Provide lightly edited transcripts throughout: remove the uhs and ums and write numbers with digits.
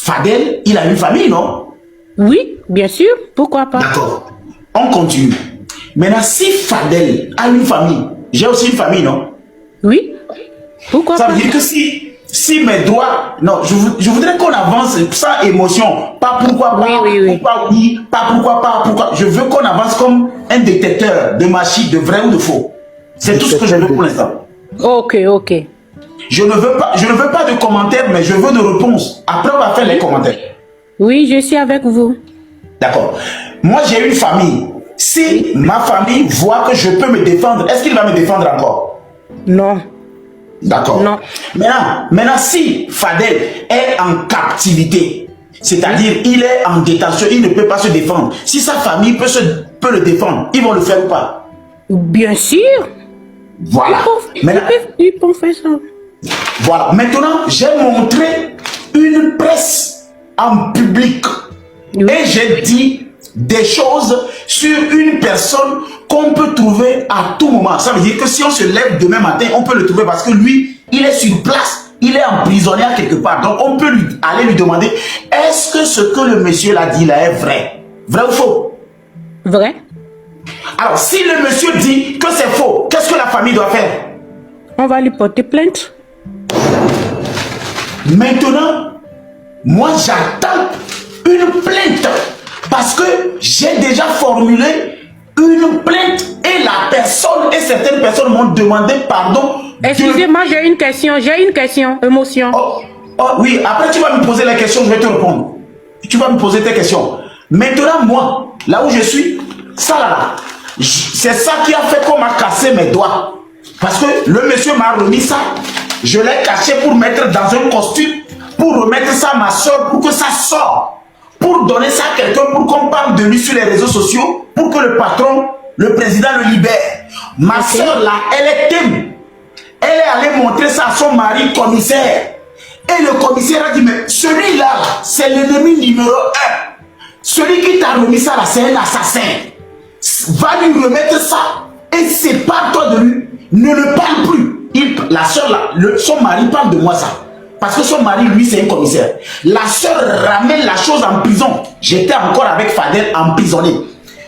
Fadel, il a une famille, non? Oui, bien sûr. Pourquoi pas? D'accord. On continue. Maintenant, si Fadel a une famille, j'ai aussi une famille, non? Oui. Pourquoi Ça pas? veut dire que si mes droits... Non, je voudrais qu'on avance sans émotion. Pas pourquoi pas, Oui. pourquoi oui, pas pourquoi pas, pourquoi. Je veux qu'on avance comme un détecteur de machine, de vrai ou de faux. C'est tout ce que je veux pour l'instant. Ok. Je ne veux pas de commentaires, mais je veux de réponses. Après, on va faire les commentaires. Oui, je suis avec vous. D'accord. Moi, j'ai une famille. Si ma famille voit que je peux me défendre, est-ce qu'il va me défendre encore? Non. D'accord. Non. Maintenant, si Fadel est en captivité, c'est-à-dire il est en détention, il ne peut pas se défendre. Si sa famille peut le défendre, ils vont le faire ou pas? Bien sûr. Voilà. Ils peuvent faire ça. Voilà. Maintenant, j'ai montré une presse en public. Oui. Et j'ai dit des choses sur une personne qu'on peut trouver à tout moment. Ça veut dire que si on se lève demain matin, on peut le trouver parce que lui, il est sur place. Il est emprisonné quelque part. Donc, on peut aller lui demander, est-ce que ce que le monsieur l'a dit là est vrai? Vrai ou faux? Vrai. Alors, si le monsieur dit que c'est faux, qu'est-ce que la famille doit faire? On va lui porter plainte. Maintenant, moi, j'attends une plainte parce que j'ai déjà formulé une plainte et la personne et certaines personnes m'ont demandé pardon. Excusez-moi, j'ai une question, émotion. Oh, oui, après tu vas me poser la question, je vais te répondre. Tu vas me poser tes questions. Maintenant, moi, là où je suis, ça là, c'est ça qui a fait qu'on m'a cassé mes doigts. Parce que le monsieur m'a remis ça, je l'ai caché pour mettre dans un costume, pour remettre ça à ma soeur, pour que ça sorte. Pour donner ça à quelqu'un, pour qu'on parle de lui sur les réseaux sociaux, pour que le patron, le président le libère. Ma soeur là, elle est thème. Elle est allée montrer ça à son mari commissaire. Et le commissaire a dit, mais celui-là, c'est l'ennemi numéro 1. Celui qui t'a remis ça là, c'est un assassin. Va lui remettre ça et sépare-toi de lui. Ne le parle plus. La soeur là, son mari parle de moi ça. Parce que son mari, lui, c'est un commissaire. La soeur ramène la chose en prison. J'étais encore avec Fadel emprisonné.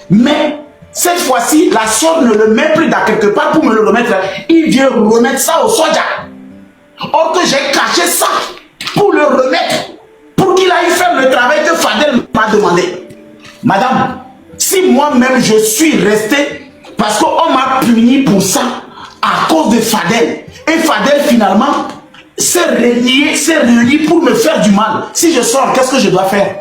Mais cette fois-ci, la soeur ne le met plus dans quelque part pour me le remettre. Il vient remettre ça au soldat. Or que j'ai caché ça pour le remettre. Pour qu'il aille faire le travail que Fadel m'a demandé. Madame, si moi-même je suis resté parce qu'on m'a puni pour ça à cause de Fadel. Et Fadel finalement s'est réuni pour me faire du mal. Si je sors, qu'est-ce que je dois faire?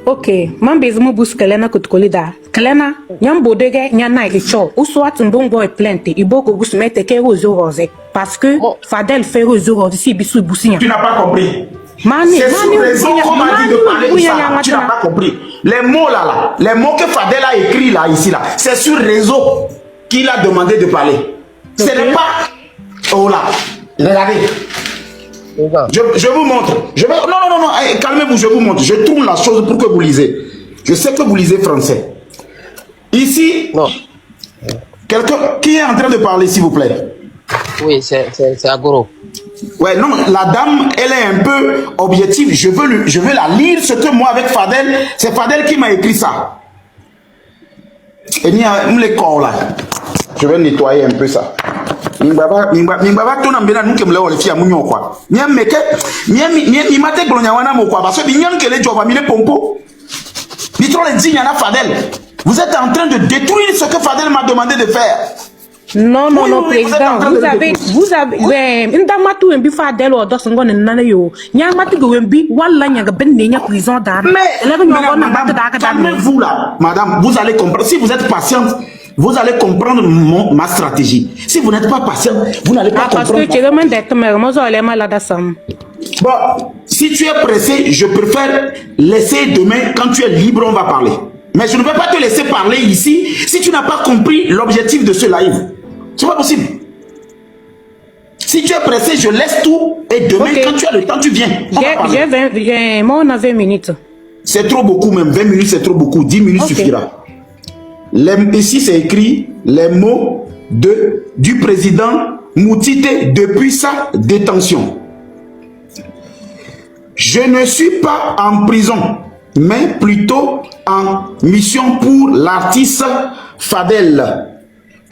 Ok, man bezimo bus kelena kutkolida. Kelena, nyam bodege nyana icho. Ou soit mbongo e plainte, iboko bus mette ke rozo rose. Parce que Fadel fait rozo rose si bisu businya. Tu n'as pas compris. Mani, c'est sous raison qu'on m'a dit de parler de ça. Tu n'as pas compris. Les mots là, les mots que Fadel a écrit là, ici là, c'est sur réseau qu'il a demandé de parler. Ce n'est pas... Oh là, regardez. Je vous montre. Non, calmez-vous, je vous montre. Je tourne la chose pour que vous lisez. Je sais que vous lisez français. Ici, quelqu'un qui est en train de parler, s'il vous plaît. Oui, c'est Agoro. Ouais, non, la dame, elle est un peu objective. Je veux la lire, ce que moi, avec Fadel, c'est Fadel qui m'a écrit ça. Et il y a les corps là. Je vais nettoyer un peu ça. Mimbaba tona mbena nuke mle wale fia munyo kwa. Nyam meke, nyam mate glonya wana mo kwa parce que nyam kele jova mine pompo. Ni trop le digne na Fadel. Vous êtes en train de détruire ce que Fadel m'a demandé de faire. Non, président, vous avez, ndamatu embi Fadel o dos ngone nana yo. Nyamati go embi wala nyaga ben nya prison dar. Mais calmez-vous là, madame, vous allez comprendre. Si vous êtes patiente, vous allez comprendre ma stratégie. Si vous n'êtes pas patient, vous n'allez pas comprendre. Parce que tu demandes d'être malade. Bon, si tu es pressé, je préfère laisser demain, quand tu es libre, on va parler. Mais je ne peux pas te laisser parler ici si tu n'as pas compris l'objectif de ce live. C'est pas possible. Si tu es pressé, je laisse tout et demain, quand tu as le temps, tu viens. Moi, on a 20 minutes. C'est trop beaucoup même. 20 minutes, c'est trop beaucoup. 10 minutes suffira. Ici, c'est écrit les mots du président Moutité depuis sa détention. Je ne suis pas en prison, mais plutôt en mission pour l'artiste Fadel,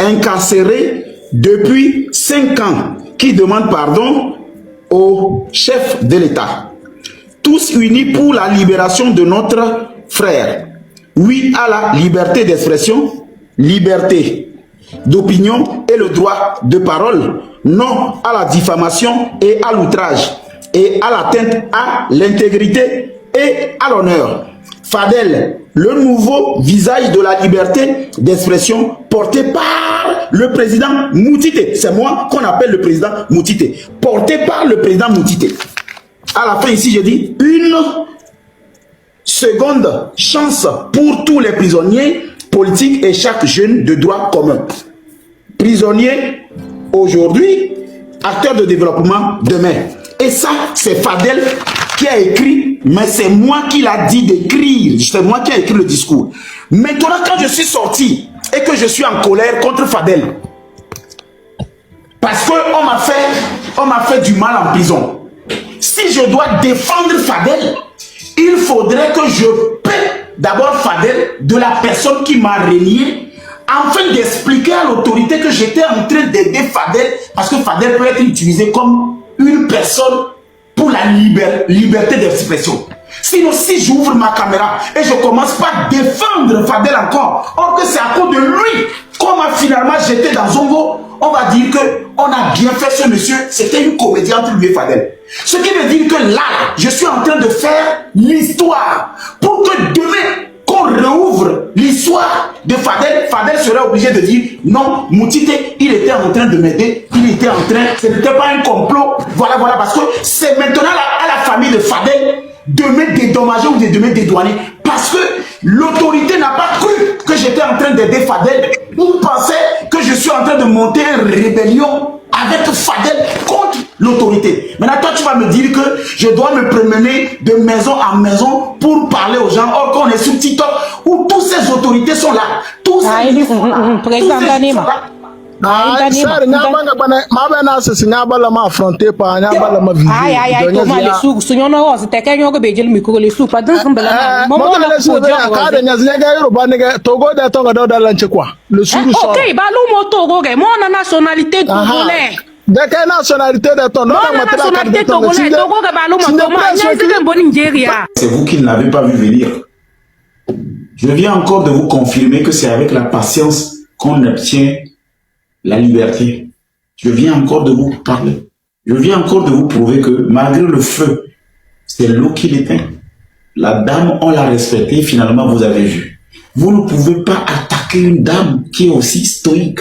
incarcéré depuis 5 ans, qui demande pardon au chef de l'État. Tous unis pour la libération de notre frère. Oui à la liberté d'expression, liberté d'opinion et le droit de parole. Non à la diffamation et à l'outrage et à l'atteinte à l'intégrité et à l'honneur. Fadel, le nouveau visage de la liberté d'expression porté par le président Moutité. C'est moi qu'on appelle le président Moutité. Porté par le président Moutité. À la fin ici, je dis une seconde chance pour tous les prisonniers politiques et chaque jeune de droit commun. Prisonnier aujourd'hui, acteur de développement demain. Et ça, c'est Fadel qui a écrit, mais c'est moi qui l'a dit d'écrire. C'est moi qui ai écrit le discours. Maintenant, quand je suis sorti et que je suis en colère contre Fadel, parce qu'on m'a fait du mal en prison. Si je dois défendre Fadel, il faudrait que je paie d'abord Fadel de la personne qui m'a renié, afin d'expliquer à l'autorité que j'étais en train d'aider Fadel, parce que Fadel peut être utilisé comme une personne pour la liberté d'expression. Sinon, si j'ouvre ma caméra et je commence par défendre Fadel encore, or que c'est à cause de lui qu'on m'a finalement jeté dans Zongo, on va dire qu'on a bien fait ce monsieur, c'était une comédie entre lui et Fadel. Ce qui veut dire que là, je suis en train de faire l'histoire pour que demain, qu'on réouvre l'histoire de Fadel, Fadel serait obligé de dire non, Moutité, il était en train de m'aider, il était en train, ce n'était pas un complot, voilà, parce que c'est maintenant à la famille de Fadel de me dédommager ou de me dédouaner, parce que l'autorité n'a pas cru que j'étais en train d'aider Fadel, ou pensait que je suis en train de monter une rébellion avec Fadel contre l'autorité. Maintenant, toi, tu vas me dire que je dois me promener de maison en maison pour parler aux gens, or qu'on est sur TikTok, où toutes ces autorités sont là. Tous ces sont là. De quelle nationalité de ton nom? C'est vous qui ne l'avez pas vu venir. Je viens encore de vous confirmer que c'est avec la patience qu'on obtient la liberté. Je viens encore de vous parler. Je viens encore de vous prouver que malgré le feu, c'est l'eau qui l'éteint. La dame, on l'a respectée, finalement vous avez vu. Vous ne pouvez pas attaquer une dame qui est aussi stoïque.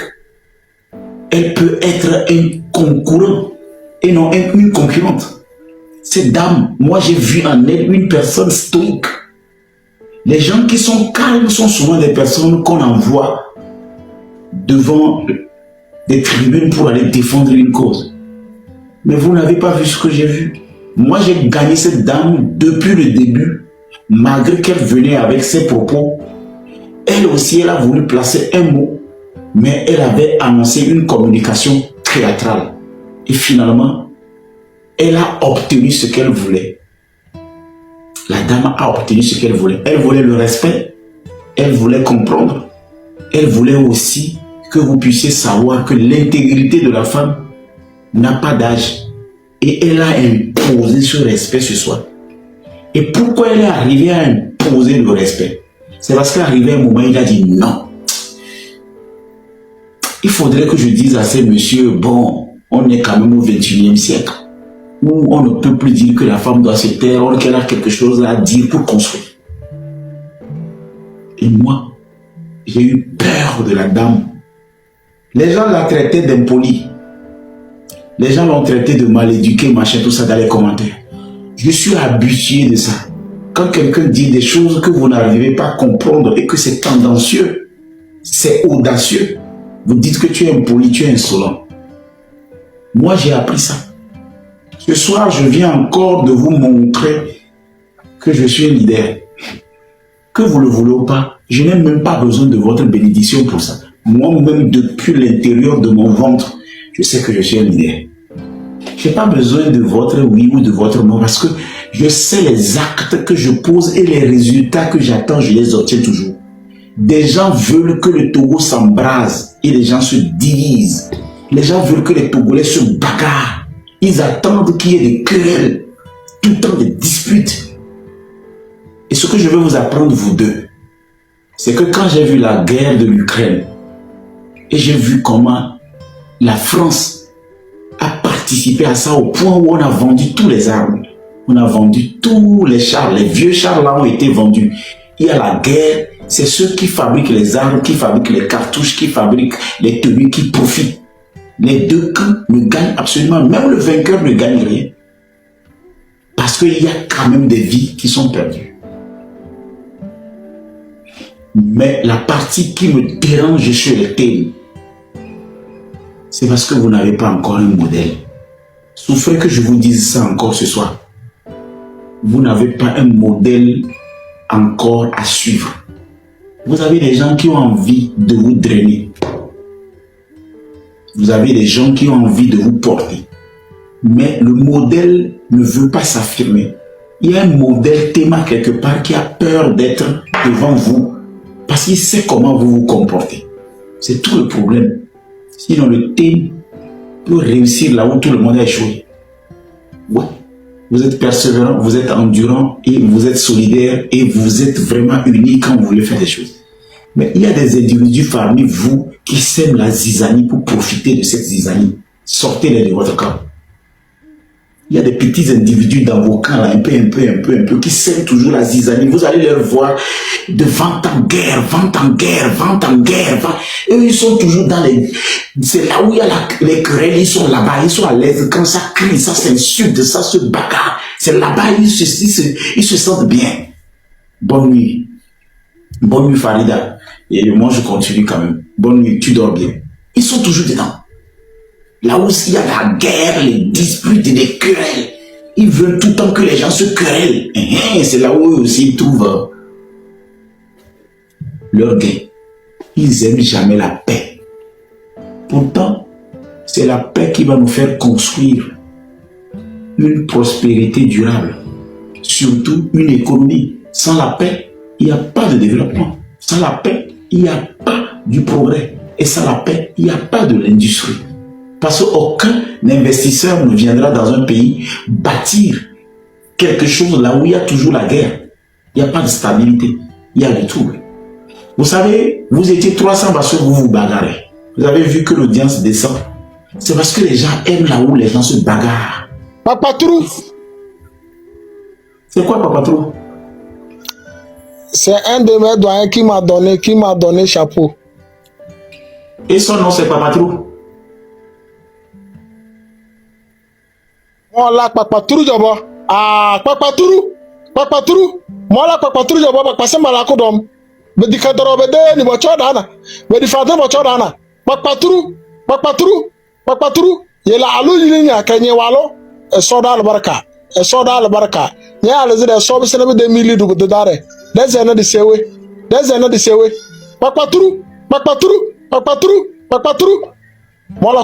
Elle peut être un concurrent et non une concurrente. Cette dame, moi j'ai vu en elle une personne stoïque. Les gens qui sont calmes sont souvent des personnes qu'on envoie devant des tribunes pour aller défendre une cause. Mais vous n'avez pas vu ce que j'ai vu. Moi j'ai gagné cette dame depuis le début, malgré qu'elle venait avec ses propos. Elle aussi, elle a voulu placer un mot, mais elle avait annoncé une communication théâtrale. Et finalement, elle a obtenu ce qu'elle voulait. La dame a obtenu ce qu'elle voulait. Elle voulait le respect, elle voulait comprendre, elle voulait aussi que vous puissiez savoir que l'intégrité de la femme n'a pas d'âge. Et elle a imposé ce respect ce soir. Et pourquoi elle est arrivée à imposer le respect? C'est parce qu'arrivé un moment, il a dit non. Il faudrait que je dise à ces messieurs, bon, on est quand même au 21e siècle, où on ne peut plus dire que la femme doit se taire, or qu'elle a quelque chose à dire pour construire. Et moi, j'ai eu peur de la dame. Les gens la traitaient d'impolie. Les gens l'ont traité de mal éduqué, machin, tout ça dans les commentaires. Je suis habitué de ça. Quand quelqu'un dit des choses que vous n'arrivez pas à comprendre et que c'est tendancieux, c'est audacieux, vous dites que tu es impoli, tu es insolent. Moi, j'ai appris ça. Ce soir, je viens encore de vous montrer que je suis un leader. Que vous le voulez ou pas, je n'ai même pas besoin de votre bénédiction pour ça. Moi-même, depuis l'intérieur de mon ventre, je sais que je suis un leader. Je n'ai pas besoin de votre oui ou de votre non parce que je sais les actes que je pose et les résultats que j'attends, je les obtiens toujours. Des gens veulent que le Togo s'embrase et les gens se divisent. Les gens veulent que les Togolais se bagarrent. Ils attendent qu'il y ait des querelles, tout le temps des disputes. Et ce que je veux vous apprendre, vous deux, c'est que quand j'ai vu la guerre de l'Ukraine et j'ai vu comment la France a participé à ça au point où on a vendu tous les armes, on a vendu tous les chars, les vieux chars là ont été vendus. Il y a la guerre, c'est ceux qui fabriquent les armes, qui fabriquent les cartouches, qui fabriquent les tenues, qui profitent. Les deux camps ne gagnent absolument, même le vainqueur ne gagne rien. Parce qu'il y a quand même des vies qui sont perdues. Mais la partie qui me dérange chez les thèmes, c'est parce que vous n'avez pas encore un modèle. Souffrez que je vous dise ça encore ce soir. Vous n'avez pas un modèle encore à suivre. Vous avez des gens qui ont envie de vous drainer. Vous avez des gens qui ont envie de vous porter. Mais le modèle ne veut pas s'affirmer. Il y a un modèle théma quelque part qui a peur d'être devant vous parce qu'il sait comment vous vous comportez. C'est tout le problème. Sinon, le thème peut réussir là où tout le monde a échoué. Ouais. Vous êtes persévérant, vous êtes endurant et vous êtes solidaire et vous êtes vraiment unis quand vous voulez faire des choses. Mais il y a des individus parmi vous qui sèment la zizanie pour profiter de cette zizanie. Sortez-les de votre camp. Il y a des petits individus dans vos camps, là, un peu, qui sèment toujours la zizanie. Vous allez leur voir de vent en guerre, vent en guerre, vent en guerre. Eux, ils sont toujours dans les... C'est là où il y a les querelles, ils sont là-bas, ils sont à l'aise. Quand ça crie, ça s'insulte, ça se bagarre. C'est là-bas, ils se sentent bien. Bonne nuit. Bonne nuit, Farida. Et moi, je continue quand même. Bonne nuit, tu dors bien. Ils sont toujours dedans. Là où il y a la guerre, les disputes et les querelles, ils veulent tout le temps que les gens se querellent. C'est là où eux aussi ils trouvent leur gain. Ils n'aiment jamais la paix. Pourtant, c'est la paix qui va nous faire construire une prospérité durable. Surtout une économie. Sans la paix, il n'y a pas de développement. Sans la paix, il n'y a pas du progrès. Et sans la paix, il n'y a pas de l'industrie. Parce qu'aucun investisseur ne viendra dans un pays bâtir quelque chose là où il y a toujours la guerre. Il n'y a pas de stabilité. Il y a du trouble. Vous savez, vous étiez 300 parce que vous vous bagarrez. Vous avez vu que l'audience descend. C'est parce que les gens aiment là où les gens se bagarrent. Papatrou. C'est quoi Papatrou? C'est un de mes doyens qui m'a donné chapeau. Et son nom c'est Papatrou? Moi là, Papatrou Jabo. Ah, Papatrou. Moi là, Papatrou Jabo, parce que malako dom. Mais di kadoro bede ni bocho dana. Mais di fadé bocho dana. Papatrou. Yela alu yini ya kenye walo. E soda albarka. Nya alezi de sobi sene de mili du de dare. Deze na di sewe. Papatrou. Mola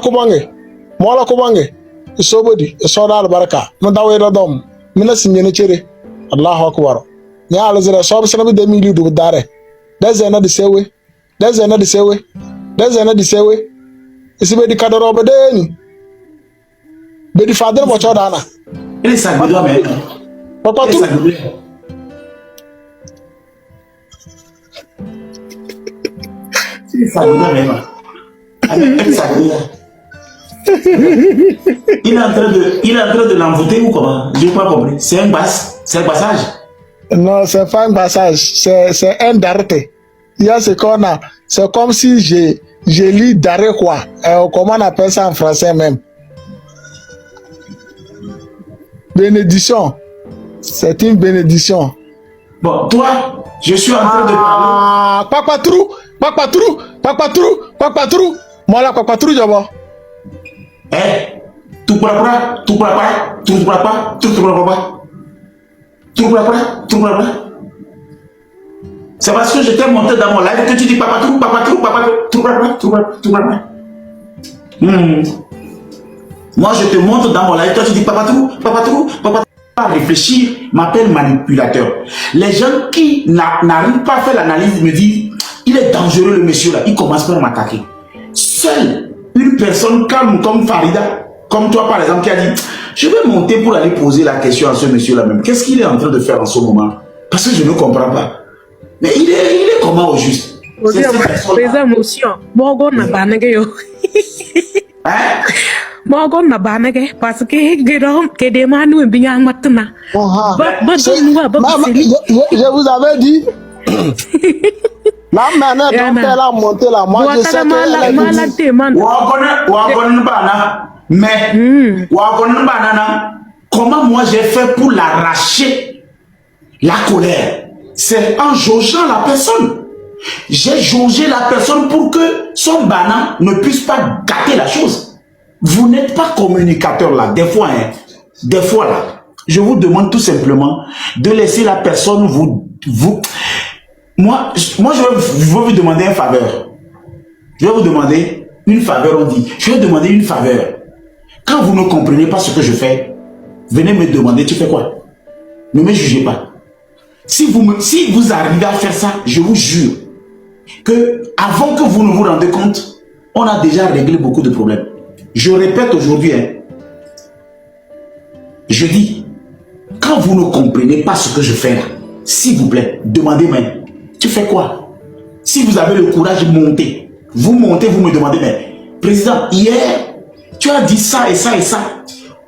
kubange. Isobodi, isoda albarka. Madawe dom. Mina sinyene chere. Allahu akbar. Nya alezi de sobi sene de mili du dare. Deze na di sewe. Isibe di kadoro bedeni. Bedi fadel bocho dana. Il est sagoudois mais. Papatrou. Il est sagoudois mais. Il est en train de l'envoûter ou comment? Je n'ai pas compris. C'est un passage. Non, c'est pas un passage, c'est un darté. Il y a ce qu'on a. C'est comme si j'ai lu d'arrêt quoi. Comment on appelle ça en français même? Bénédiction. C'est une bénédiction. Bon, toi, je suis en train de parler. Ah, Papatrou. Moi là, Papatrou, j'abord. Tu pourras pas. C'est parce que j'étais monté dans mon live que tu dis Papatrou. Moi, je te montre dans mon live, toi tu dis papa trou, pas réfléchir, m'appelle manipulateur. Les gens qui n'arrivent pas à faire l'analyse me disent, il est dangereux le monsieur là, il commence par m'attaquer. Seule une personne calme comme Farida, comme toi par exemple, qui a dit, je vais monter pour aller poser la question à ce monsieur là même. Qu'est-ce qu'il est en train de faire en ce moment? Parce que je ne comprends pas. Mais il est comment au juste? C'est des émotions. Morgon n'a pas négé. Hein? Morgon n'a pas négé parce que des manous bien maintenant. Je vous avais dit. La manette dont elle a monté là, moi je sais mais comment moi j'ai fait pour l'arracher la colère? C'est en jaugeant la personne. J'ai jaugé la personne pour que son banane ne puisse pas gâter la chose. Vous n'êtes pas communicateur là, des fois là. Je vous demande tout simplement de laisser la personne Moi, je vais vous demander une faveur. Je vais vous demander une faveur, on dit. Je vais demander une faveur. Quand vous ne comprenez pas ce que je fais, venez me demander, tu fais quoi? Ne me jugez pas. Si vous arrivez à faire ça, je vous jure que avant que vous ne vous rendez compte, on a déjà réglé beaucoup de problèmes. Je répète aujourd'hui, je dis, quand vous ne comprenez pas ce que je fais là, s'il vous plaît, demandez-moi, tu fais quoi? Si vous avez le courage de monter, vous montez, vous me demandez, mais président, hier, tu as dit ça et ça et ça.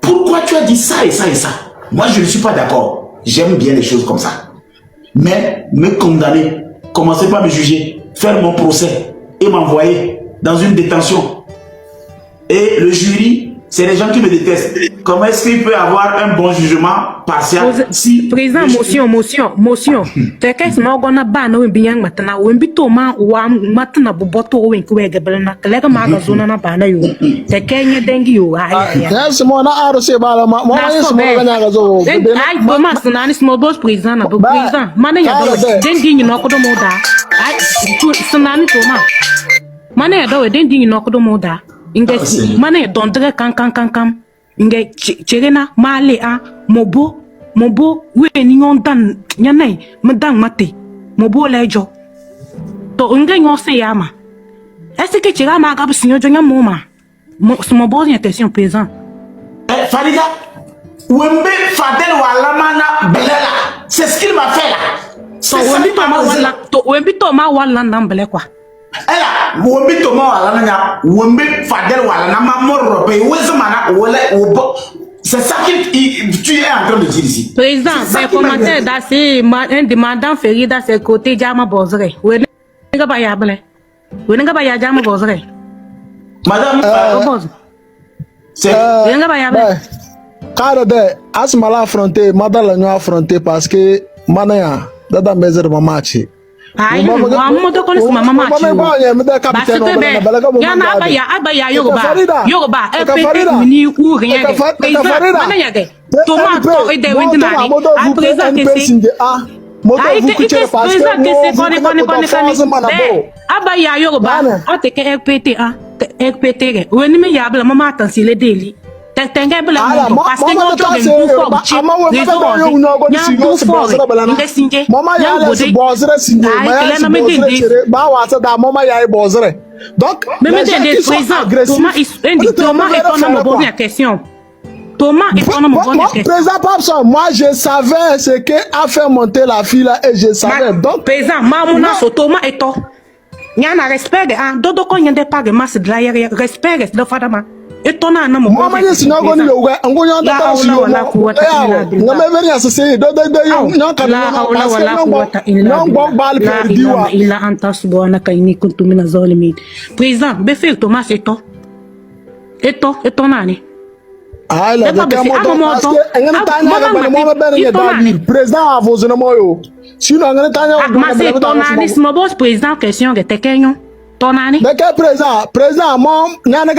Pourquoi tu as dit ça et ça et ça? Moi, je ne suis pas d'accord. J'aime bien les choses comme ça. Mais me condamner, commencez pas à me juger, faire mon procès et m'envoyer dans une détention. Et le jury, c'est les gens qui me détestent. Comment est-ce qu'il peut avoir un bon jugement partial si président, motion. T'es qu'est-ce qu'on a banné bien maintenant? Ou un bito man ou un matin à boboto ou un coué gabelna, que les magazines à banner you. T'es qu'un dengue you. Yes, mon a reçu par moi. Moi, je suis mon I Thomas Nanis Mobos président, Manaya dengue no kodomoda. I Sanani Thomas. Manaya do dengue no kodomoda. Inge Manaya don't drink kam. Inge Cherena, Male a Mobo, we nyon dan Yanay, Madame Mate, Mobo Lejo. To Unga yon se yama. Est-ce que tu as ma gabe signor John Moma? Mon bon intention présent. Farida, Wembe Fadel Walamana Belela, c'est ce qu'il m'a fait là. So Wembi Thomas Walan Bele quoi. Elle Wembi Thomas Walana, Wembe Fadel Walana, Mamor, Wezmana, c'est ça que tu es en train de dire ici. Président, mes commentaires d'assez un demandant ferry dans ses côtés, Jama Bozre. Vous n'avez pas yable. Vous n'avez pas Jama Bozre. Madame, c'est. Vous n'avez pas yable. Car de Asmala affronté, Madame l'agneau affronté parce que Manaya, dans mes heures de match. Aïe, moi, je connais ma maman. Parce que, Yana Abaya Yoruba, FPT, ni ou rien. Thomas, et des Windinari, à présent, que c'est. Abaya Yoruba, on te RPT, RPT, ou ennemi yable, maman, attends, si les délits. T'inquiète, parce que nous avons un coup fort, donc, moi je savais ce qui a fait monter la fille là et je savais. Donc, président, Thomas et toi. Il y a un respect, dodo quand il y a des pas de masse de l'air, respect de Fadama. Et ton âme, moi, je suis pas going to go. I'm going to go. Président, Befil Thomas et toi. Et ton année. Ah, là, président a vos noms. Sinon, on a ton président question de Tekenyon. Mais quel président, moi,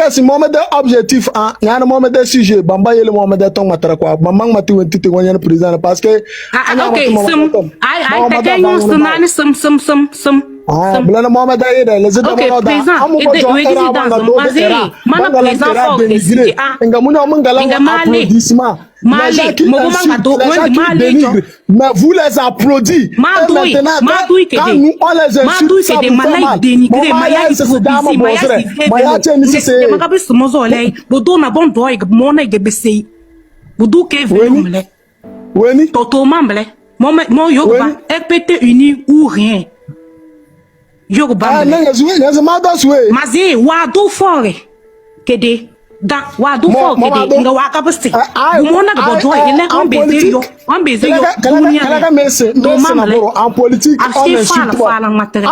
si moi me objectif, n'a moi me sujet, bamba yele moi me ton matra quoi, bamba mati wenti te wanya président parce que ok, Ah, Blana Mohamed Aïe, les Ok, président, mais vous les applaudissez. Quand nous on les insulte, ça vous fait mal. Yoruba mazi wadu fore kede da wadu fore kede nga wakabusti gumona gbodo ile on beze yo en politique on insulte pas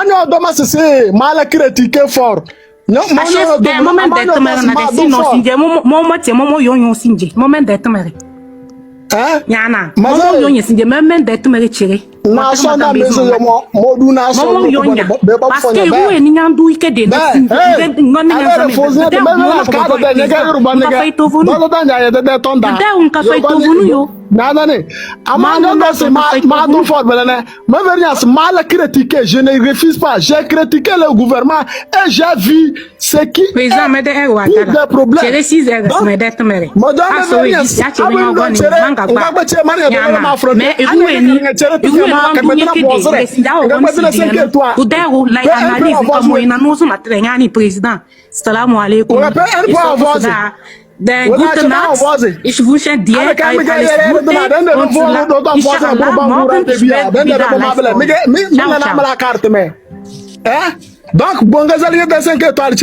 anya doma c'est mal critiquer fort moment d'être na sinon sinje momo yo sinje moment d'être Yana, maman yonye sinje même d'être chéré. Na so na mezo yo modu na so maman yonya. Parce que vous et ni nyandu ike de na sinje ngoni nyanza me. Je ne refuse pas. J'ai critiqué le gouvernement et j'ai vu ce qui est des problèmes. Den gute Nacht. Ich wünsche dir alles Gute donc, bon, de 5 étoiles,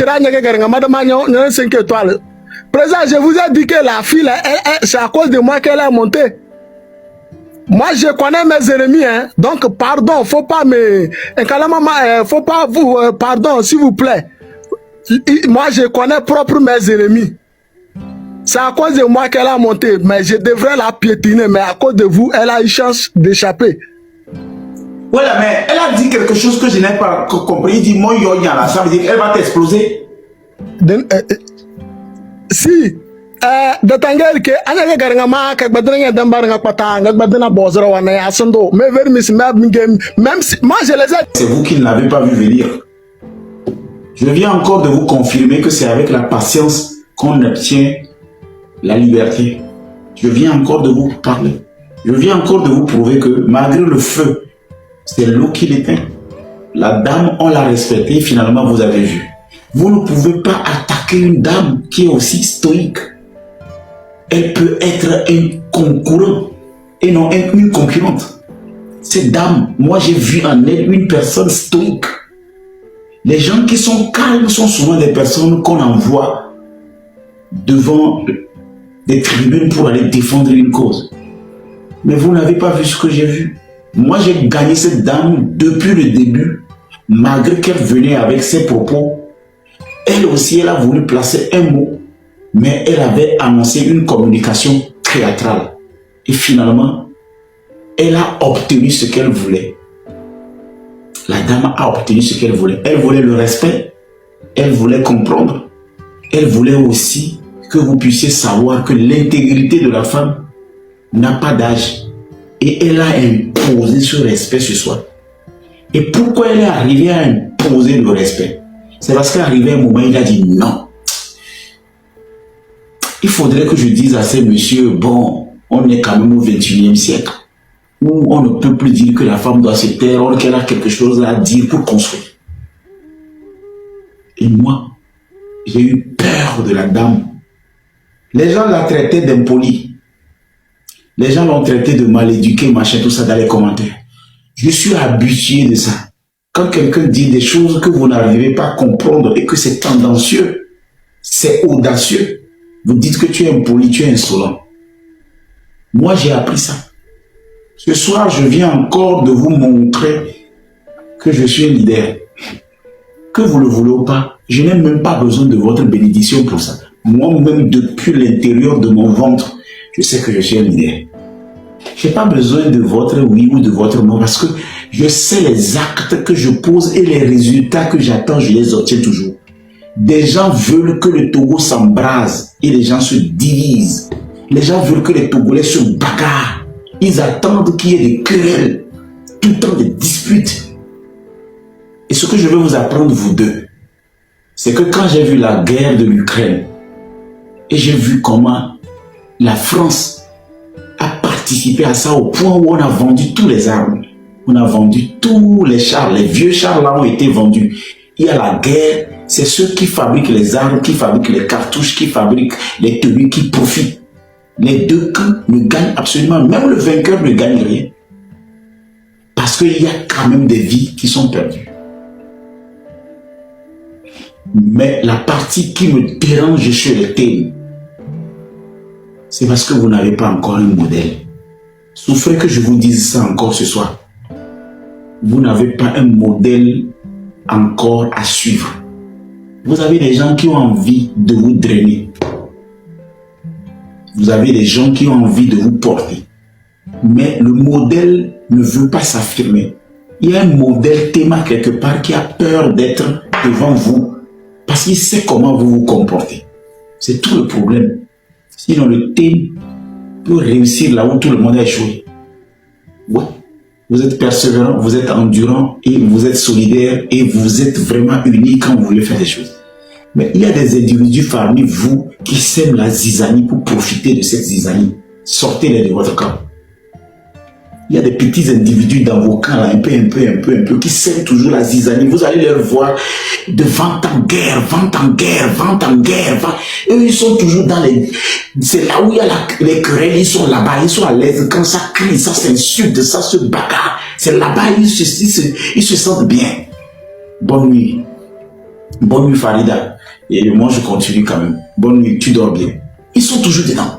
madame, 5 étoiles. Président, je vous ai dit que la fille, c'est à cause de moi qu'elle est montée. Moi, je connais mes ennemis, hein. Donc, pardon, faut pas me... faut pas vous... pardon, s'il vous plaît. Moi, je connais propre mes ennemis. C'est à cause de moi qu'elle a monté, mais je devrais la piétiner, mais à cause de vous, elle a eu chance d'échapper. Voilà, mais elle a dit quelque chose que je n'ai pas compris. Il dit, moi, là, ça veut dire qu'elle va t'exploser. Si, de tanger que, anya garangama, que badringa d'embaranga patanga, badina bozra wana yasando, mais vers Miss même si, moi je les ai. C'est vous qui ne l'avez pas vu venir. Je viens encore de vous confirmer que c'est avec la patience qu'on obtient la liberté. Je viens encore de vous parler. Je viens encore de vous prouver que malgré le feu, c'est l'eau qui l'éteint. La dame, on l'a respectée, finalement vous avez vu. Vous ne pouvez pas attaquer une dame qui est aussi stoïque. Elle peut être un concurrent et non une concurrente. Cette dame, moi j'ai vu en elle une personne stoïque. Les gens qui sont calmes sont souvent des personnes qu'on envoie devant des tribunes pour aller défendre une cause. Mais vous n'avez pas vu ce que j'ai vu. Moi, j'ai gagné cette dame depuis le début, malgré qu'elle venait avec ses propos. Elle aussi, elle a voulu placer un mot, mais elle avait annoncé une communication théâtrale. Et finalement, elle a obtenu ce qu'elle voulait. La dame a obtenu ce qu'elle voulait. Elle voulait le respect, elle voulait comprendre, elle voulait aussi que vous puissiez savoir que l'intégrité de la femme n'a pas d'âge. Et elle a imposé ce respect ce soir. Et pourquoi elle est arrivée à imposer le respect? C'est parce qu'à arrivé un moment, il a dit non. Il faudrait que je dise à ces messieurs, bon, on est quand même au 21e siècle, où on ne peut plus dire que la femme doit se taire, or qu'elle a quelque chose à dire pour construire. Et moi, j'ai eu peur de la dame. Les gens la traitaient d'impoli. Les gens l'ont traité de mal éduqué, machin, tout ça dans les commentaires. Je suis habitué de ça. Quand quelqu'un dit des choses que vous n'arrivez pas à comprendre et que c'est tendancieux, c'est audacieux, vous dites que tu es impoli, tu es insolent. Moi, j'ai appris ça. Ce soir, je viens encore de vous montrer que je suis un leader. Que vous le voulez ou pas, je n'ai même pas besoin de votre bénédiction pour ça. Moi-même, depuis l'intérieur de mon ventre, je sais que je suis un leader. Je n'ai pas besoin de votre oui ou de votre non parce que je sais les actes que je pose et les résultats que j'attends, je les obtiens toujours. Des gens veulent que le Togo s'embrase et les gens se divisent. Les gens veulent que les Togolais se bagarrent. Ils attendent qu'il y ait des querelles, tout le temps des disputes. Et ce que je veux vous apprendre, vous deux, c'est que quand j'ai vu la guerre de l'Ukraine, et j'ai vu comment la France a participé à ça au point où on a vendu tous les armes. On a vendu tous les chars, les vieux chars là ont été vendus. Il y a la guerre, c'est ceux qui fabriquent les armes, qui fabriquent les cartouches, qui fabriquent les tenues, qui profitent. Les deux camps ne gagnent absolument, même le vainqueur ne gagne rien. Parce qu'il y a quand même des vies qui sont perdues. Mais la partie qui me dérange chez les thèmes, c'est parce que vous n'avez pas encore un modèle. Souffrez que je vous dise ça encore ce soir. Vous n'avez pas un modèle encore à suivre. Vous avez des gens qui ont envie de vous drainer. Vous avez des gens qui ont envie de vous porter. Mais le modèle ne veut pas s'affirmer. Il y a un modèle théma quelque part qui a peur d'être devant vous parce qu'il sait comment vous vous comportez. C'est tout le problème. Sinon, le thème peut réussir là où tout le monde a échoué. Ouais. Vous êtes persévérant, vous êtes endurant et vous êtes solidaire et vous êtes vraiment unis quand vous voulez faire des choses. Mais il y a des individus parmi vous qui sèment la zizanie pour profiter de cette zizanie. Sortez-les de votre camp. Il y a des petits individus dans vos camps, là, un peu, qui sèment toujours la zizanie. Vous allez les voir de vent en guerre. Eux, ils sont toujours dans les... C'est là où il y a les querelles, ils sont là-bas, ils sont à l'aise. Quand ça crie, ça s'insulte, ça se bagarre. C'est là-bas, ils se sentent bien. Bonne nuit. Bonne nuit, Farida. Et moi, je continue quand même. Bonne nuit, tu dors bien. Ils sont toujours dedans.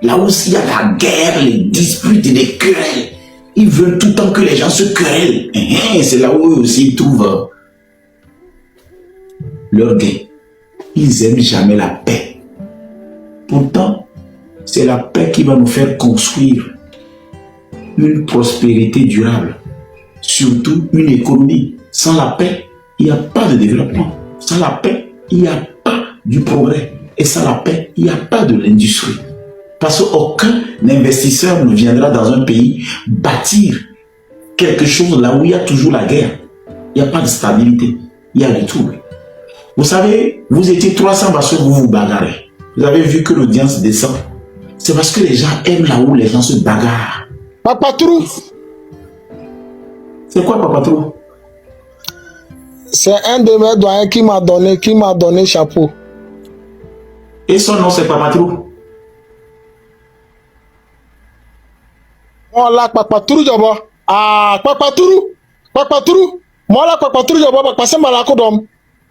Là où il y a la guerre, les disputes et les querelles. Ils veulent tout le temps que les gens se querellent. C'est là où eux aussi ils trouvent leur gain. Ils n'aiment jamais la paix. Pourtant, c'est la paix qui va nous faire construire une prospérité durable. Surtout une économie. Sans la paix, il n'y a pas de développement. Sans la paix, il n'y a pas du progrès. Et sans la paix, il n'y a pas de l'industrie. Parce qu'aucun investisseur ne viendra dans un pays bâtir quelque chose là où il y a toujours la guerre. Il n'y a pas de stabilité. Il y a du trouble. Vous savez, vous étiez 300 parce que vous vous bagarrez. Vous avez vu que l'audience descend. C'est parce que les gens aiment là où les gens se bagarrent. Papatrou. C'est quoi Papatrou? C'est un de mes doyens qui m'a donné chapeau. Et son nom c'est Papatrou? Moi là, Papatrou Jobo. Ah, Papatrou. Moi là, Papatrou Jobo, parce que malako dom.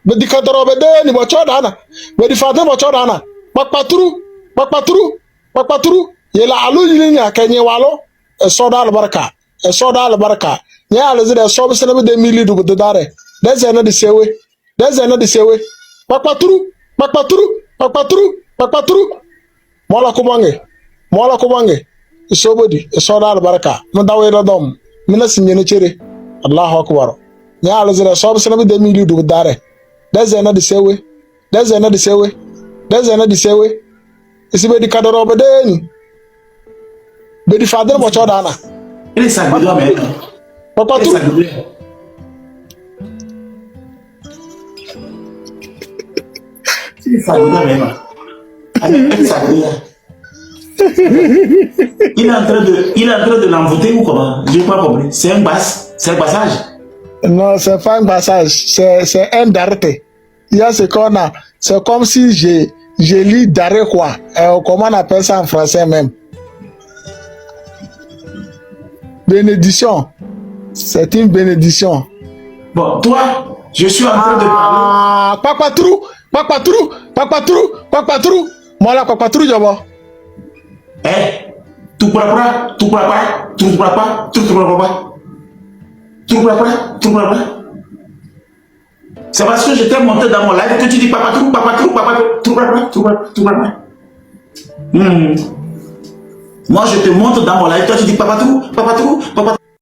Me di kadoro bede ni mo chodana. Me di fate mo chodana. Papatrou. Yela alu yinya kenye walo. E soda albarka. Nya alazire so bisena be de mili du de dare. Deze na di sewe. Papatrou. Mola kubange. Isobodi, isoda albarka. Mdawe radom. Mina sinyene chere. Allahu akbar. Nya alazire so bisena be de mili du dare. Deze na di sewe. Isibe di kadoro bedeni. Bedi fader mo chodana. Ele sabe do América. Papatrou. Il est en train de l'envoûter ou comment? Je n'ai pas compris. C'est un passage. Non, c'est pas un passage, c'est un darete. Il y a ce qu'on a. C'est comme si je lis d'arrêt quoi. Comment on appelle ça en français même? Bénédiction. C'est une bénédiction. Bon, toi, je suis en train de parler. Papatrou. Moi là, Papatrou, Jobo. Tu pourras pas. C'est parce que je t'ai monté dans mon live que tu dis Papatrou. Moi, je te montre dans mon live, toi tu dis Papatrou.